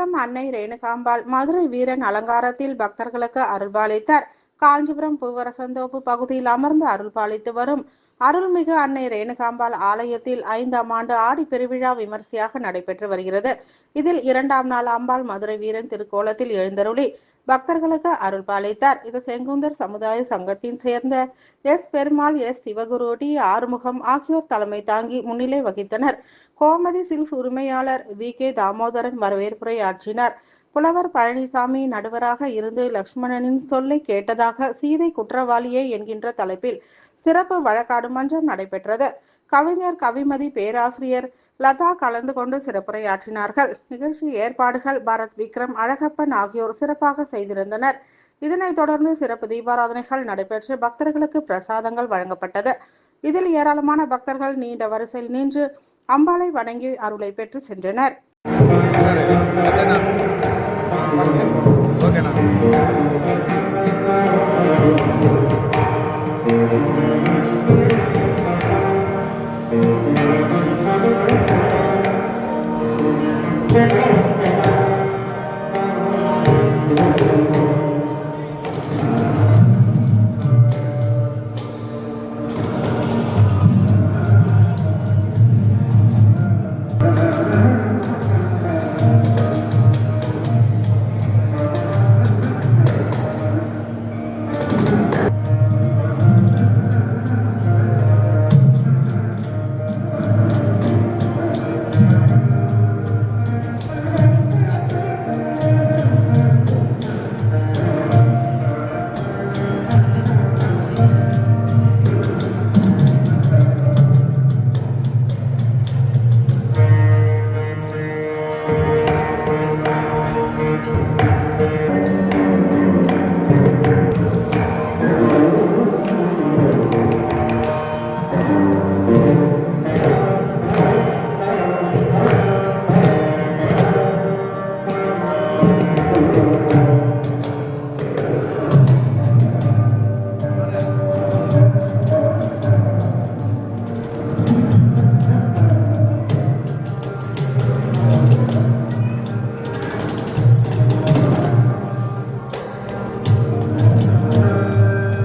காஞ்சிபுரம் அன்னை ரேணுகாம்பாள் மதுரை வீரன் அலங்காரத்தில் பக்தர்களுக்கு அருள்பாலித்தார். காஞ்சிபுரம் பூவரசந்தோப்பு பகுதியில் அமர்ந்து அருள்பாலித்து வரும் அருள்மிகு அன்னை ரேணுகாம்பாள் ஆலயத்தில் 5ஆம் ஆண்டு ஆடி பெருவிழா விமர்சையாக நடைபெற்று வருகிறது. இதில் 2ஆம் நாள் அம்பாள் மதுரை வீரன் திருக்கோலத்தில் எழுந்தருளி பக்தர்களுக்கு அருள்பாலித்தார். இது செங்குந்தர் சமுதாய சங்கத்தின் சேர்ந்த S Perumal, S Sivaguru, T Arumugam ஆகியோர் தலைமை தாங்கி முன்னிலை வகித்தனர். கோமதி சில்க்ஸ் உரிமையாளர் வி கே தாமோதரன் வரவேற்புரையாற்றினார். புலவர் பழனிசாமி நடுவராக இருந்து லட்சுமணனின் சொல்லை கேட்டதாக சீதை குற்றவாளியே என்கின்ற தலைப்பில் சிறப்பு வழக்காடு மன்றம் நடைபெற்றது. கவிஞர் கவிமதி, பேராசிரியர் லதா கலந்து கொண்டு சிறப்புரையாற்றினார்கள். நிகழ்ச்சி ஏற்பாடுகள் பரத் விக்ரம், அழகப்பன் ஆகியோர் சிறப்பாக செய்திருந்தனர். இதனைத் தொடர்ந்து சிறப்பு தீபாராதனைகள் நடைபெற்று பக்தர்களுக்கு பிரசாதங்கள் வழங்கப்பட்டது. இதில் ஏராளமான பக்தர்கள் நீண்ட வரிசையில் நின்று அம்பாளை வணங்கி அருளை பெற்று சென்றனர்.